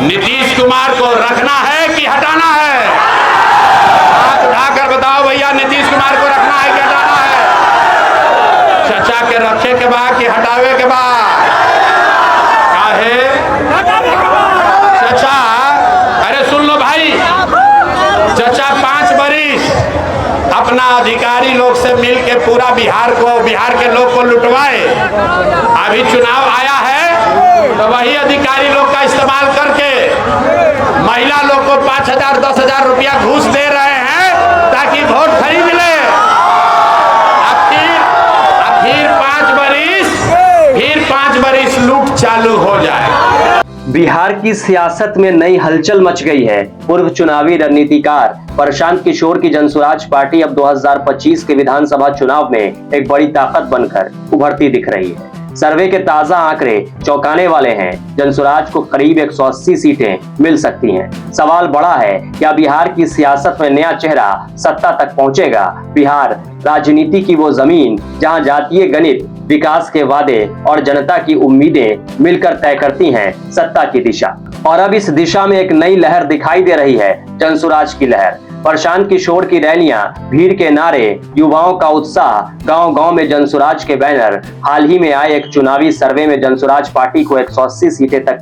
नीतीश कुमार को रखना है कि हटाना है? हाथ उठाकर बताओ भैया, नीतीश कुमार को रखना है कि हटाना है? चचा के रखे के बाद कि हटावे के बाद? काहे चचा? अरे सुन लो भाई, चचा 5 बरिस अपना अधिकारी लोग से मिल के पूरा बिहार के लोग को लुटवाए। अभी चुनाव आया है तो वही अधिकारी लोग का इस्तेमाल करके महिला लोग को 5,000 10,000 रुपया घूस दे रहे हैं ताकि वोट खरीद ले। फिर 5 बरिस लूट चालू हो जाए। बिहार की सियासत में नई हलचल मच गई है। पूर्व चुनावी रणनीतिकार प्रशांत किशोर की जनसुराज पार्टी अब 2025 के विधानसभा चुनाव में एक बड़ी ताकत बनकर उभरती दिख रही है। सर्वे के ताजा आंकड़े चौंकाने वाले हैं। जनसुराज को करीब 180 सीटें मिल सकती हैं। सवाल बड़ा है, क्या बिहार की सियासत में नया चेहरा सत्ता तक पहुंचेगा? बिहार राजनीति की वो जमीन जहां जातीय गणित, विकास के वादे और जनता की उम्मीदें मिलकर तय करती हैं सत्ता की दिशा। और अब इस दिशा में एक नई लहर दिखाई दे रही है, जनसुराज की लहर। प्रशांत किशोर की रैलियां, भीड़ के नारे, युवाओं का उत्साह, गांव-गांव में जनसुराज के बैनर। हाल ही में आए एक चुनावी सर्वे में जनसुराज पार्टी को 180 सीटें तक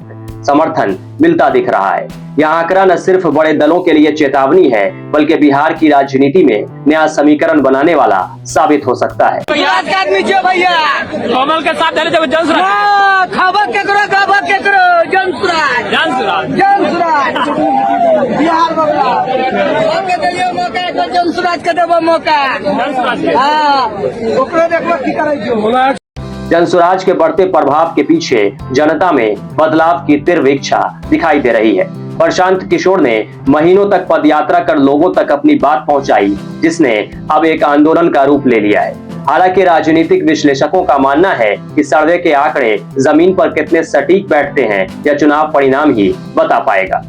समर्थन मिलता दिख रहा है। यह आंकड़ा न सिर्फ बड़े दलों के लिए चेतावनी है, बल्कि बिहार की राजनीति में नया समीकरण बनाने वाला साबित हो सकता है। कमल के साथ जनसुराज के बढ़ते प्रभाव के पीछे जनता में बदलाव की तीव्र इच्छा दिखाई दे रही है। प्रशांत किशोर ने महीनों तक पदयात्रा कर लोगों तक अपनी बात पहुंचाई, जिसने अब एक आंदोलन का रूप ले लिया है। हालांकि राजनीतिक विश्लेषकों का मानना है कि सर्वे के आंकड़े जमीन पर कितने सटीक बैठते हैं यह चुनाव परिणाम ही बता पाएगा।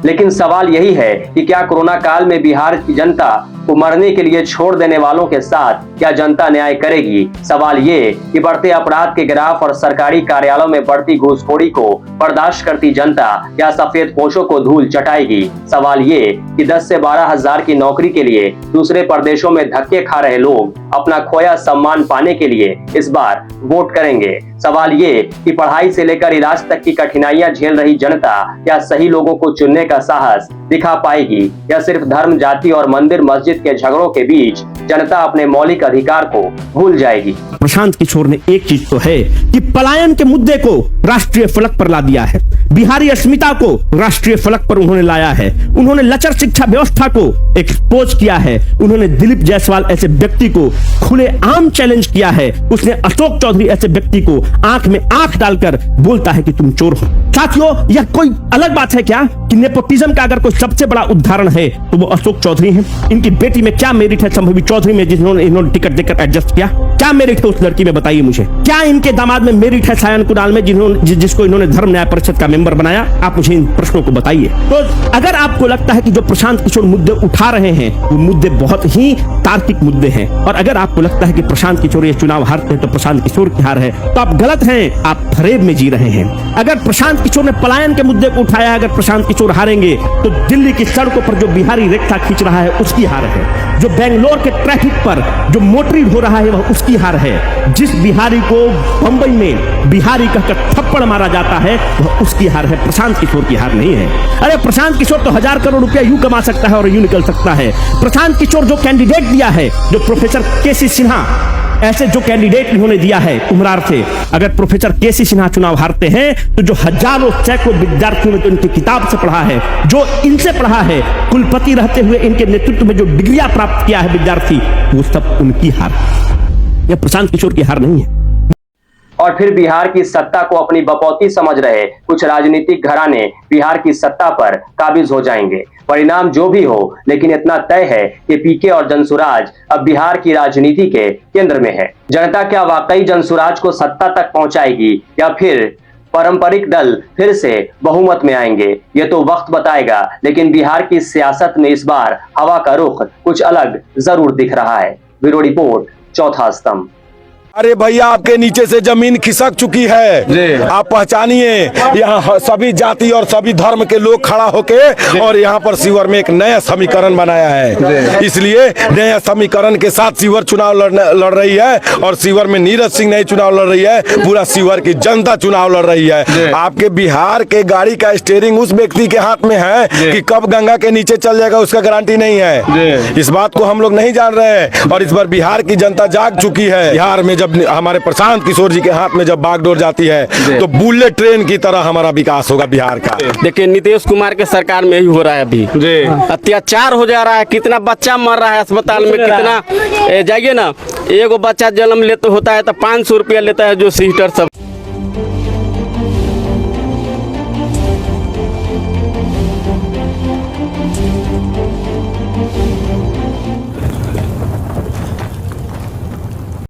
लेकिन सवाल यही है कि क्या कोरोना काल में बिहार की जनता को मरने के लिए छोड़ देने वालों के साथ क्या जनता न्याय करेगी? सवाल ये कि बढ़ते अपराध के ग्राफ और सरकारी कार्यालयों में बढ़ती घूसखोरी को बर्दाश्त करती जनता या सफेद पोशों को धूल चटाएगी? सवाल ये कि 10 से 12 हजार की नौकरी के लिए दूसरे प्रदेशों में धक्के खा रहे लोग अपना खोया सम्मान पाने के लिए इस बार वोट करेंगे? सवाल ये कि पढ़ाई से लेकर इलाज तक की कठिनाइयां झेल रही जनता क्या सही लोगों को चुनने का साहस दिखा पाएगी, या सिर्फ धर्म, जाति और मंदिर मस्जिद के झगड़ों के बीच जनता अपने मौलिक अधिकार को भूल जाएगी? प्रशांत किशोर ने एक चीज तो है कि पलायन के मुद्दे को राष्ट्रीय फलक पर ला दिया है। बिहारी अस्मिता को राष्ट्रीय फलक पर उन्होंने लाया है। उन्होंने लचर शिक्षा व्यवस्था को एक्सपोज किया है। उन्होंने दिलीप जायसवाल ऐसे व्यक्ति को खुलेआम चैलेंज किया है। उसने अशोक चौधरी ऐसे व्यक्ति को आंख में आंख डालकर बोलता है कि तुम चोर हो। साथियों, यह कोई अलग बात है क्या कि नेपोटिज्म का अगर कोई सबसे बड़ा उदाहरण है तो वो अशोक चौधरी है। इनकी बेटी में क्या मेरिट है संभवी चौधरी में, जिन्होंने इन्होंने टिकट देकर एडजस्ट किया? क्या मेरिट है उस लड़की में, बताइए मुझे। क्या इनके दामाद में मेरिट है सायन कुणाल में, जिसको इन्होंने धर्म न्याय परिषद का मेंबर बनाया? आप मुझे इन प्रश्नों को बताइए। तो अगर आपको लगता है कि जो प्रशांत किशोर मुद्दे उठा रहे हैं वो मुद्दे बहुत ही तार्किक मुद्दे हैं, और अगर आपको लगता है कि प्रशांत किशोर ये चुनाव हारते हैं तो प्रशांत किशोर की हार है, तो आप गलत हैं, आप फरेब में जी रहे हैं। अगर प्रशांत किशोर ने पलायन के मुद्दे को उठाया, अगर प्रशांत किशोर हारेंगे तो दिल्ली की सड़कों पर जो बिहारी रेखा खींच रहा है उसकी हार है। जो बेंगलोर के ट्रैफिक पर जो मोटरी हो रहा है वह उसकी हार है। जिस बिहारी को बंबई में बिहारी कहकर थप्पड़ मारा जाता है वह उसकी हार है, प्रशांत किशोर की हार नहीं है। अरे प्रशांत किशोर तो 1000 करोड़ रुपया यूं कमा सकता है और यूं निकल सकता है। प्रशांत किशोर जो कैंडिडेट दिया है, जो प्रोफेसर केसी सिन्हा ऐसे जो कैंडिडेट इन्होंने दिया है उमरार से, अगर प्रोफेसर केसी सिन्हा चुनाव हारते हैं तो जो हजारों सैकड़ों विद्यार्थियों ने जो इनकी किताब से पढ़ा है, जो इनसे पढ़ा है, कुलपति रहते हुए इनके नेतृत्व में जो डिग्रियां प्राप्त किया है विद्यार्थी, वो सब उनकी हार, यह प्रशांत किशोर की हार नहीं है। और फिर बिहार की सत्ता को अपनी बपौती समझ रहे कुछ राजनीतिक घराने बिहार की सत्ता पर काबिज हो जाएंगे। परिणाम जो भी हो, लेकिन इतना तय है कि पीके और जनसुराज अब बिहार की राजनीति के केंद्र में है। जनता क्या वाकई जनसुराज को सत्ता तक पहुंचाएगी, या फिर पारंपरिक दल फिर से बहुमत में आएंगे? ये तो वक्त बताएगा, लेकिन बिहार की सियासत में इस बार हवा का रुख कुछ अलग जरूर दिख रहा है। ब्यूरो रिपोर्ट, चौथा स्तंभ। अरे भैया आपके नीचे से जमीन खिसक चुकी है, आप पहचानिए। यहाँ सभी जाति और सभी धर्म के लोग खड़ा होके और यहाँ पर शिवर में एक नया समीकरण बनाया है, इसलिए नया समीकरण के साथ शिवर चुनाव लड़ रही है और शिवर में नीरज सिंह नहीं चुनाव लड़ रही है, पूरा शिवर की जनता चुनाव लड़ रही है। आपके बिहार के गाड़ी का स्टीयरिंग उस व्यक्ति के हाथ में है कि कब गंगा के नीचे चल जाएगा उसका गारंटी नहीं है। इस बात को हम लोग नहीं जान रहे हैं और इस बार बिहार की जनता जाग चुकी है। बिहार में जब हमारे प्रशांत किशोर जी के हाथ में जब बागडोर जाती है तो बुलेट ट्रेन की तरह हमारा विकास होगा बिहार का। देखिए नीतीश कुमार के सरकार में ही हो रहा है, अभी अत्याचार हो जा रहा है, कितना बच्चा मर रहा है अस्पताल में, कितना जाइए ना, एगो बच्चा जन्म लेते होता है तो 500 रुपया लेता है जो सिस्टर सब।